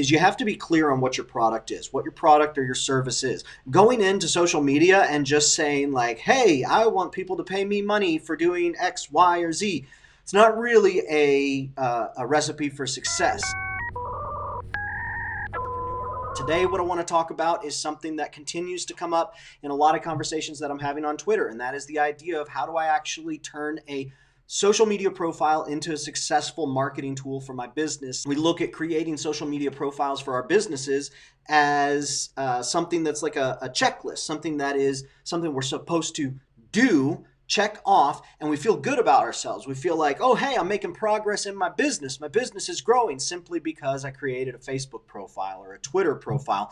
is you have to be clear on what your product is, what your product or your service is. Going into social media and just saying like, hey, I want people to pay me money for doing X, Y, or Z. It's not really a recipe for success. Today, what I want to talk about is something that continues to come up in a lot of conversations that I'm having on Twitter, and that is the idea of how do I actually turn a social media profile into a successful marketing tool for my business. We look at creating social media profiles for our businesses as something that's like a checklist, something that is something we're supposed to do, check off, and we feel good about ourselves. We feel like, oh, hey, I'm making progress in my business. My business is growing simply because I created a Facebook profile or a Twitter profile.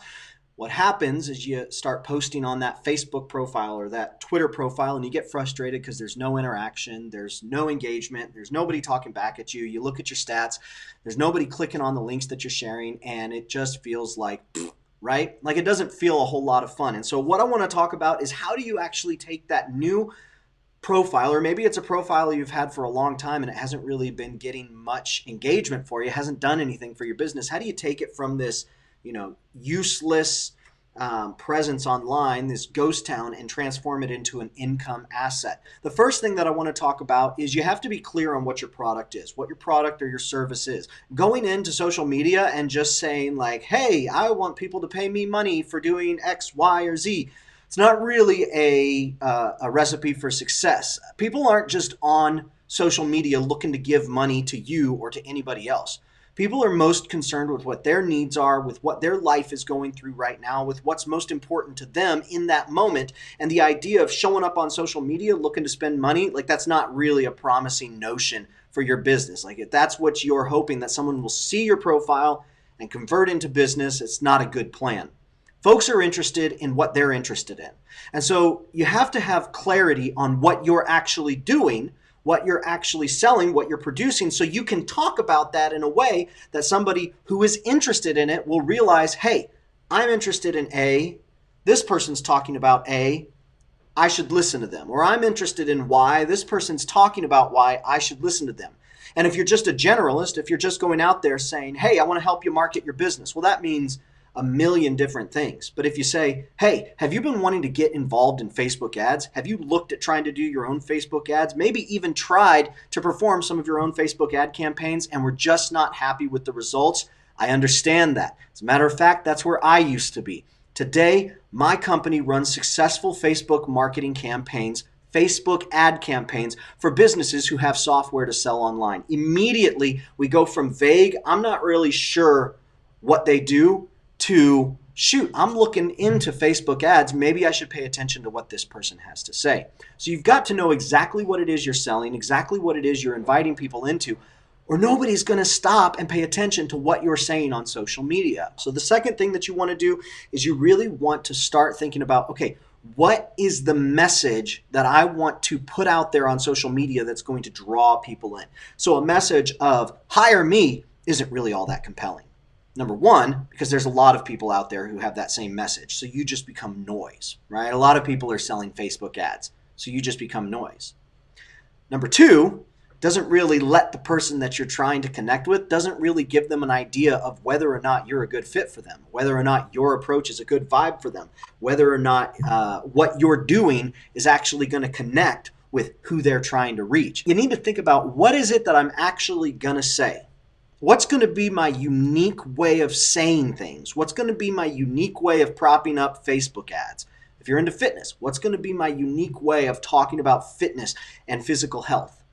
What happens is you start posting on that Facebook profile or that Twitter profile and you get frustrated because there's no interaction, there's no engagement, there's nobody talking back at you. You look at your stats, there's nobody clicking on the links that you're sharing, and it just feels like, right? Like it doesn't feel a whole lot of fun. And so what I want to talk about is how do you actually take that new profile, or maybe it's a profile you've had for a long time and it hasn't really been getting much engagement for you, hasn't done anything for your business. How do you take it from this, useless presence online, this ghost town, and transform it into an income asset? The first thing that I want to talk about is you have to be clear on what your product is, what your product or your service is. Going into social media and just saying like, hey, I want people to pay me money for doing X, Y, or Z. It's not really a recipe for success. People aren't just on social media looking to give money to you or to anybody else. People are most concerned with what their needs are, with what their life is going through right now, with what's most important to them in that moment. And the idea of showing up on social media looking to spend money, like that's not really a promising notion for your business. Like if that's what you're hoping that someone will see your profile and convert into business, it's not a good plan. Folks are interested in what they're interested in. And so you have to have clarity on what you're actually doing, what you're actually selling, what you're producing, so you can talk about that in a way that somebody who is interested in it will realize, hey, I'm interested in A, this person's talking about A, I should listen to them. Or I'm interested in Y, this person's talking about Y, I should listen to them. And if you're just a generalist, if you're just going out there saying, hey, I want to help you market your business, well, that means a million different things. But if you say, hey, have you been wanting to get involved in Facebook ads? Have you looked at trying to do your own Facebook ads? Maybe even tried to perform some of your own Facebook ad campaigns and were just not happy with the results? I understand that. As a matter of fact, that's where I used to be. Today, my company runs successful Facebook marketing campaigns, Facebook ad campaigns for businesses who have software to sell online. Immediately, we go from vague, I'm not really sure what they do, to shoot, I'm looking into Facebook ads. Maybe I should pay attention to what this person has to say. So you've got to know exactly what it is you're selling, exactly what it is you're inviting people into, or nobody's going to stop and pay attention to what you're saying on social media. So the second thing that you want to do is you really want to start thinking about, okay, what is the message that I want to put out there on social media that's going to draw people in? So a message of hire me isn't really all that compelling. Number one, because there's a lot of people out there who have that same message. So you just become noise, right? A lot of people are selling Facebook ads. So you just become noise. Number two, doesn't really let the person that you're trying to connect with, doesn't really give them an idea of whether or not you're a good fit for them, whether or not your approach is a good vibe for them, whether or not what you're doing is actually going to connect with who they're trying to reach. You need to think about, what is it that I'm actually going to say? What's going to be my unique way of saying things? What's going to be my unique way of propping up Facebook ads? If you're into fitness, what's going to be my unique way of talking about fitness and physical health?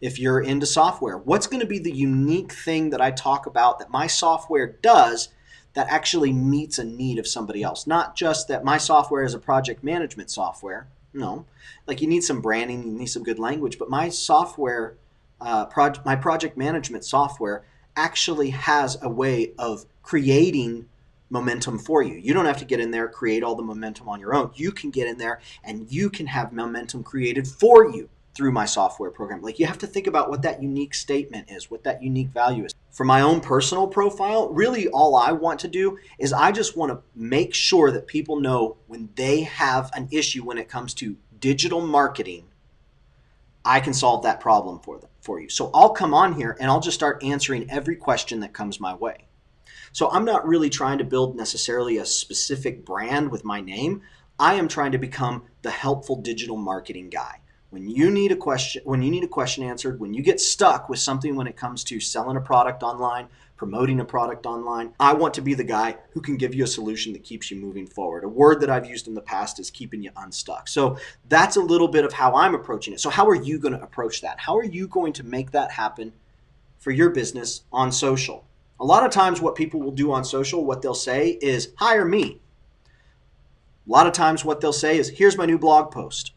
If you're into software, what's going to be the unique thing that I talk about that my software does that actually meets a need of somebody else? Not just that my software is a project management software. No, like you need some branding, you need some good language, but my software, my project management software actually has a way of creating momentum for you. You don't have to get in there, create all the momentum on your own. You can get in there and you can have momentum created for you through my software program. Like you have to think about what that unique statement is, what that unique value is. For my own personal profile, really all I want to do is I just want to make sure that people know when they have an issue when it comes to digital marketing, I can solve that problem for you. So I'll come on here and I'll just start answering every question that comes my way. So I'm not really trying to build necessarily a specific brand with my name. I am trying to become the helpful digital marketing guy. When you need a question answered, when you get stuck with something when it comes to selling a product online, promoting a product online, I want to be the guy who can give you a solution that keeps you moving forward. A word that I've used in the past is keeping you unstuck. So that's a little bit of how I'm approaching it. So how are you going to approach that? How are you going to make that happen for your business on social? A lot of times what people will do on social, what they'll say is hire me. A lot of times what they'll say is here's my new blog post.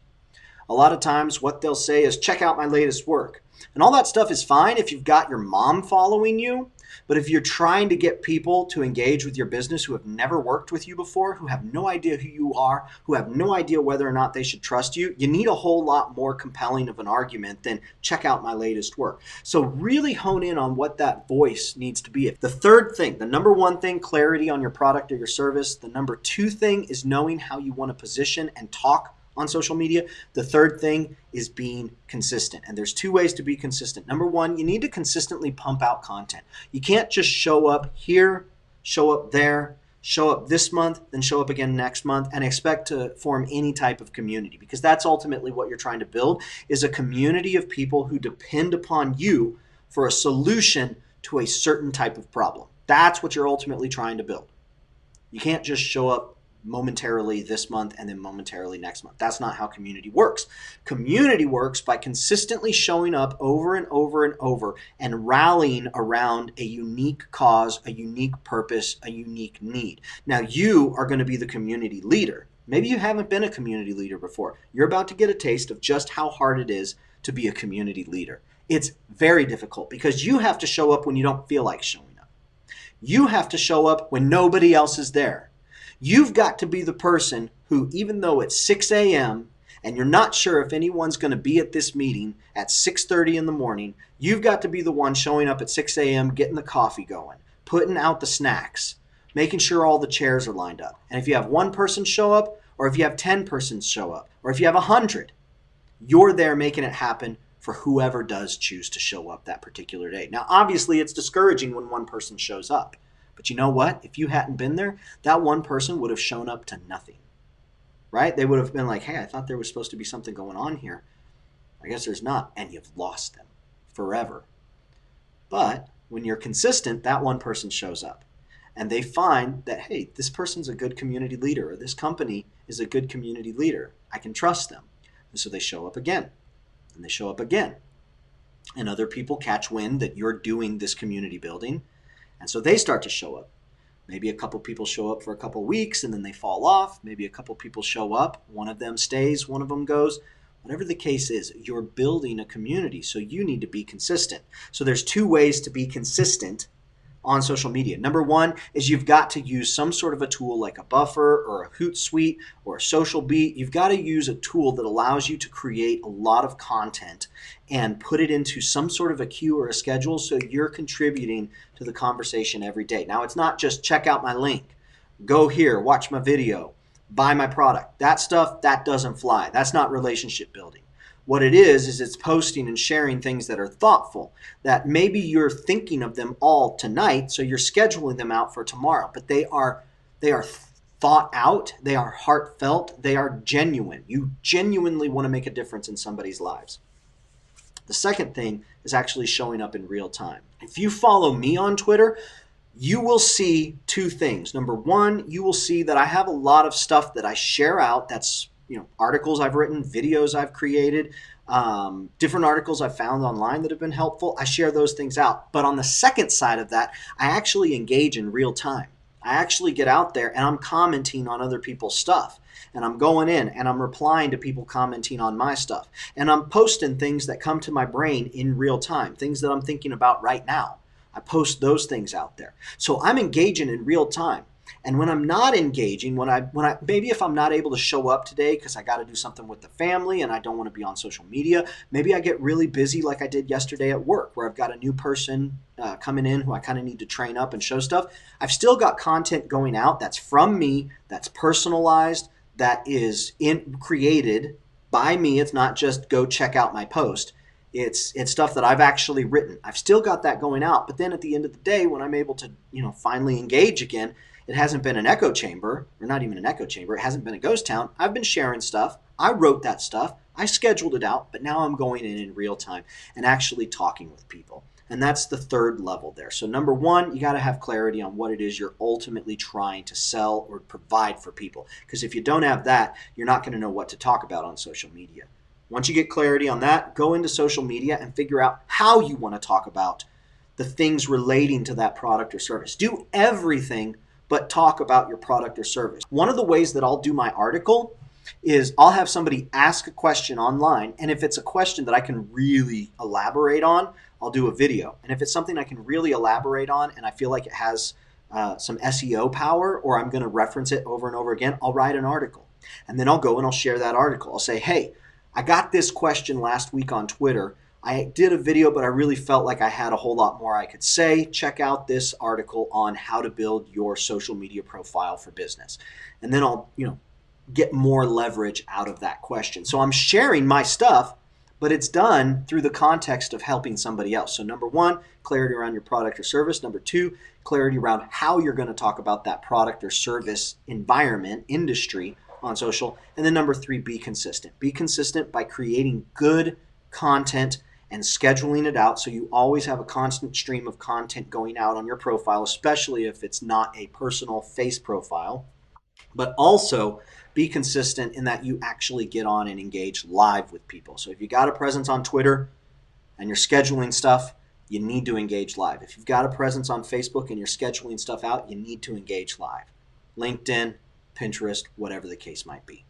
A lot of times what they'll say is check out my latest work. And all that stuff is fine if you've got your mom following you. But if you're trying to get people to engage with your business who have never worked with you before, who have no idea who you are, who have no idea whether or not they should trust you, you need a whole lot more compelling of an argument than check out my latest work. So really hone in on what that voice needs to be. The third thing, the number one thing, clarity on your product or your service. The number two thing is knowing how you want to position and talk on social media. The third thing is being consistent. And there's two ways to be consistent. Number one, you need to consistently pump out content. You can't just show up here, show up there, show up this month, then show up again next month and expect to form any type of community, because that's ultimately what you're trying to build, is a community of people who depend upon you for a solution to a certain type of problem. That's what you're ultimately trying to build. You can't just show up momentarily this month and then momentarily next month. That's not how community works. Community works by consistently showing up over and over and over and rallying around a unique cause, a unique purpose, a unique need. Now you are going to be the community leader. Maybe you haven't been a community leader before. You're about to get a taste of just how hard it is to be a community leader. It's very difficult because you have to show up when you don't feel like showing up. You have to show up when nobody else is there. You've got to be the person who, even though it's 6 a.m. and you're not sure if anyone's going to be at this meeting at 6:30 in the morning, you've got to be the one showing up at 6 a.m., getting the coffee going, putting out the snacks, making sure all the chairs are lined up. And if you have one person show up, or if you have 10 persons show up, or if you have 100, you're there making it happen for whoever does choose to show up that particular day. Now, obviously, it's discouraging when one person shows up. But you know what? If you hadn't been there, that one person would have shown up to nothing, right? They would have been like, hey, I thought there was supposed to be something going on here. I guess there's not. And you've lost them forever. But when you're consistent, that one person shows up. And they find that, hey, this person's a good community leader, or this company is a good community leader. I can trust them. And so they show up again. And they show up again. And other people catch wind that you're doing this community building. And so they start to show up. Maybe a couple people show up for a couple weeks and then they fall off. Maybe a couple people show up. One of them stays, one of them goes. Whatever the case is, you're building a community, so you need to be consistent. So there's two ways to be consistent on social media. Number one is you've got to use some sort of a tool like a Buffer or a Hootsuite or a Social Beat. You've got to use a tool that allows you to create a lot of content and put it into some sort of a queue or a schedule so you're contributing to the conversation every day. Now, it's not just check out my link, go here, watch my video, buy my product. That stuff, that doesn't fly. That's not relationship building. What it is it's posting and sharing things that are thoughtful, that maybe you're thinking of them all tonight, so you're scheduling them out for tomorrow, but they are thought out, they are heartfelt, they are genuine. You genuinely want to make a difference in somebody's lives. The second thing is actually showing up in real time. If you follow me on Twitter, you will see two things. Number one, you will see that I have a lot of stuff that I share out. That's articles I've written, videos I've created, different articles I've found online that have been helpful. I share those things out. But on the second side of that, I actually engage in real time. I actually get out there and I'm commenting on other people's stuff. And I'm going in and I'm replying to people commenting on my stuff. And I'm posting things that come to my brain in real time, things that I'm thinking about right now. I post those things out there. So I'm engaging in real time. And when I'm not engaging, maybe if I'm not able to show up today because I got to do something with the family and I don't want to be on social media, maybe I get really busy like I did yesterday at work where I've got a new person coming in who I kind of need to train up and show stuff. I've still got content going out that's from me, that's personalized, that is created by me. It's not just go check out my post. It's stuff that I've actually written. I've still got that going out, but then at the end of the day, when I'm able to, finally engage again, it hasn't been an echo chamber, or not even an echo chamber. It hasn't been a ghost town. I've been sharing stuff. I wrote that stuff. I scheduled it out, but now I'm going in real time and actually talking with people. And that's the third level there. So number one, you got to have clarity on what it is you're ultimately trying to sell or provide for people. Because if you don't have that, you're not going to know what to talk about on social media. Once you get clarity on that, go into social media and figure out how you want to talk about the things relating to that product or service. Do everything but talk about your product or service. One of the ways that I'll do my article is I'll have somebody ask a question online, and if it's a question that I can really elaborate on, I'll do a video. And if it's something I can really elaborate on and I feel like it has some SEO power, or I'm going to reference it over and over again, I'll write an article. And then I'll go and I'll share that article. I'll say, hey, I got this question last week on Twitter. I did a video, but I really felt like I had a whole lot more I could say. Check out this article on how to build your social media profile for business. And then I'll, get more leverage out of that question. So I'm sharing my stuff, but it's done through the context of helping somebody else. So number one, clarity around your product or service. Number two, clarity around how you're going to talk about that product or service environment, industry on social. And then number three, be consistent. Be consistent by creating good content and scheduling it out so you always have a constant stream of content going out on your profile, especially if it's not a personal face profile. But also be consistent in that you actually get on and engage live with people. So if you got a presence on Twitter and you're scheduling stuff, you need to engage live. If you've got a presence on Facebook and you're scheduling stuff out, you need to engage live. LinkedIn, Pinterest, whatever the case might be.